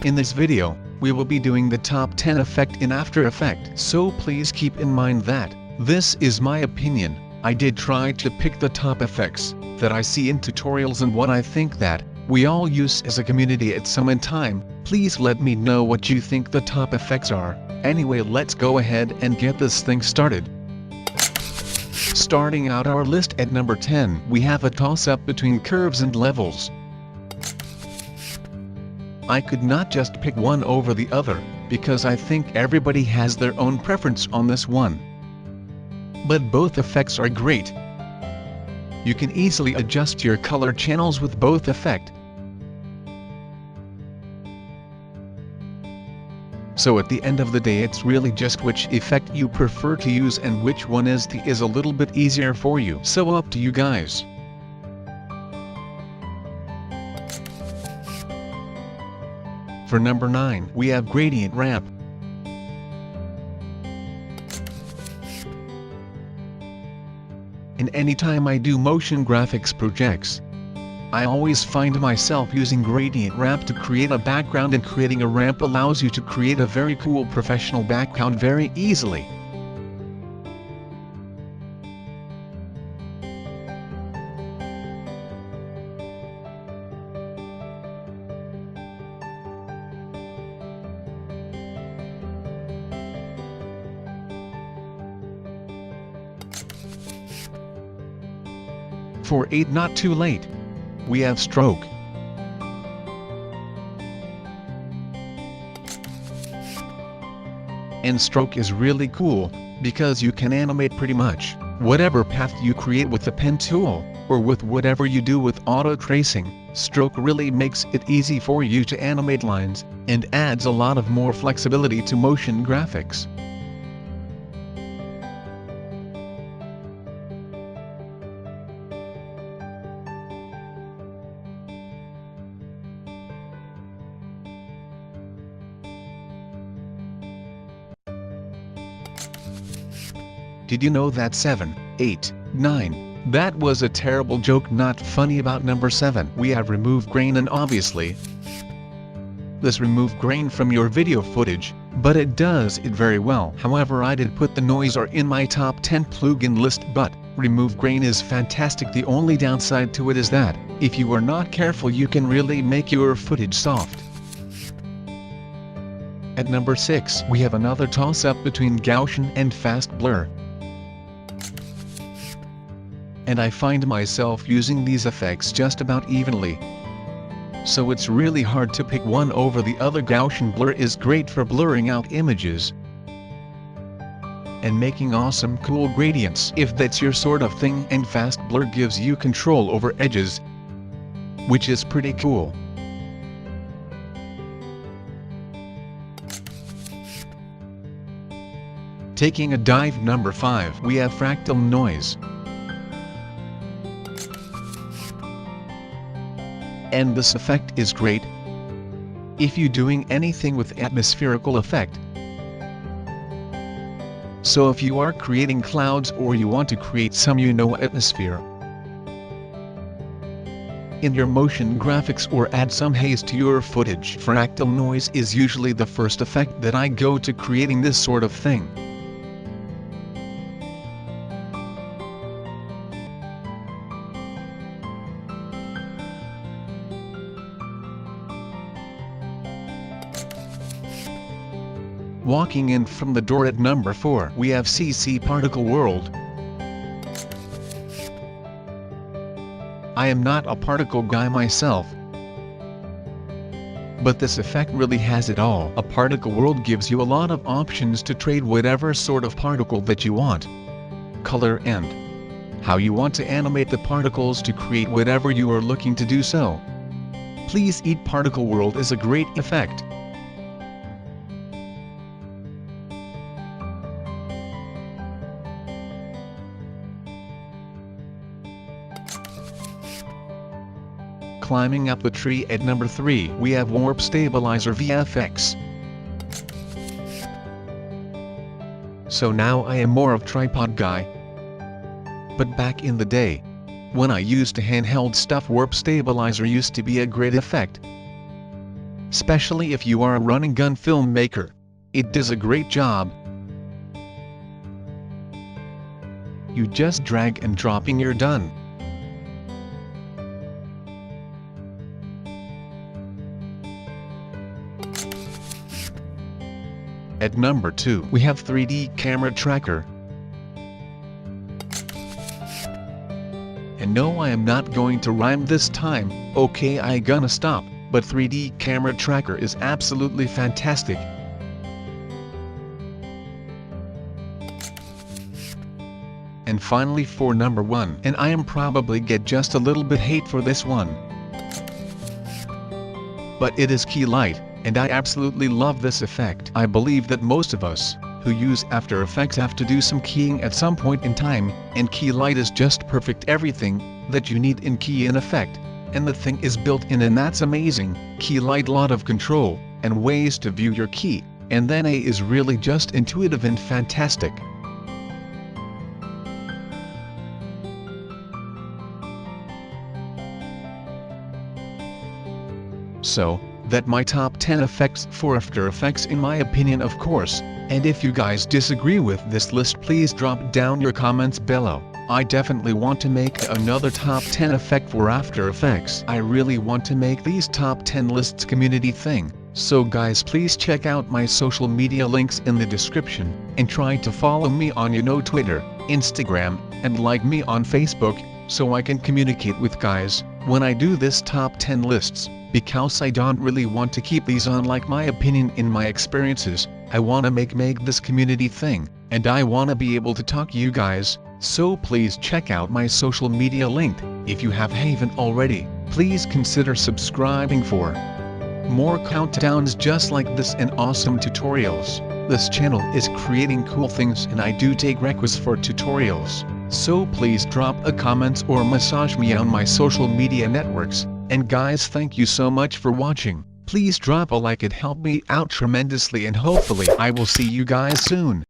In this video, we will be doing the top 10 effect in After Effects. So please keep in mind that this is my opinion. I did try to pick the top effects that I see in tutorials and what I think that we all use as a community at some time. Please let me know what you think the top effects are. Anyway, let's go ahead and get this thing started. Starting out our list at number 10, we have a toss-up between curves and levels. I could not just pick one over the other, because I think everybody has their own preference on this one. But both effects are great. You can easily adjust your color channels with both effect. So at the end of the day, it's really just which effect you prefer to use and which one is a little bit easier for you. So up to you guys. For number 9, we have Gradient Ramp. And anytime I do motion graphics projects, I always find myself using Gradient Ramp to create a background, and creating a ramp allows you to create a very cool professional background very easily. For 8, not too late, we have Stroke. And Stroke is really cool, because you can animate pretty much whatever path you create with the pen tool, or with whatever you do with auto tracing. Stroke really makes it easy for you to animate lines, and adds a lot of more flexibility to motion graphics. Did you know that 7, 8, 9, that was a terrible joke, not funny. About number 7, we have Remove Grain. And obviously, this remove grain from your video footage, but it does it very well. However, I did put the Noiser in my top 10 plugin list, but Remove Grain is fantastic. The only downside to it is that, if you are not careful, you can really make your footage soft. At number 6, we have another toss-up between Gaussian and Fast Blur. And I find myself using these effects just about evenly. So it's really hard to pick one over the other. Gaussian Blur is great for blurring out images and making awesome cool gradients, if that's your sort of thing, and Fast Blur gives you control over edges, which is pretty cool. Taking a dive, number 5, we have Fractal Noise. And this effect is great if you're doing anything with atmospherical effect. So if you are creating clouds, or you want to create some atmosphere in your motion graphics, or add some haze to your footage, Fractal Noise is usually the first effect that I go to creating this sort of thing. Walking in from the door at number 4, we have CC Particle World. I am not a particle guy myself, but this effect really has it all. A particle world gives you a lot of options to trade whatever sort of particle that you want, color, and how you want to animate the particles to create whatever you are looking to do. So please, Eat Particle World is a great effect. Climbing up the tree at number 3, we have Warp Stabilizer VFX. So now I am more of tripod guy. But back in the day, when I used to handheld stuff, Warp Stabilizer used to be a great effect. especially if you are a run and gun filmmaker. It does a great job. You just drag and dropping, you're done. At number 2, we have 3D Camera Tracker. And no, I am not going to rhyme this time, okay, I gonna stop, but 3D Camera Tracker is absolutely fantastic. And finally for number 1, and I am probably get just a little bit hate for this one, but it is Keylight, and I absolutely love this effect. I believe that most of us who use After Effects have to do some keying at some point in time, and Keylight is just perfect, everything that you need in key in effect, and the thing is built in, and that's amazing. Keylight, lot of control and ways to view your key, and then A is really just intuitive and fantastic. So, that my top 10 effects for After Effects in my opinion, of course, and if you guys disagree with this list, please drop down your comments below. I definitely want to make another top 10 effect for After Effects. I really want to make these top 10 lists community thing, so guys, please check out my social media links in the description, and try to follow me on Twitter, Instagram, and like me on Facebook, so I can communicate with guys when I do this top 10 lists, because I don't really want to keep these on like my opinion in my experiences. I want to make this community thing, and I want to be able to talk you guys, so please check out my social media link. If you haven't already, please consider subscribing for more countdowns just like this and awesome tutorials. This channel is creating cool things, and I do take requests for tutorials. So please drop a comment or message me on my social media networks. And guys, thank you so much for watching. Please drop a like, it helped me out tremendously, and hopefully I will see you guys soon.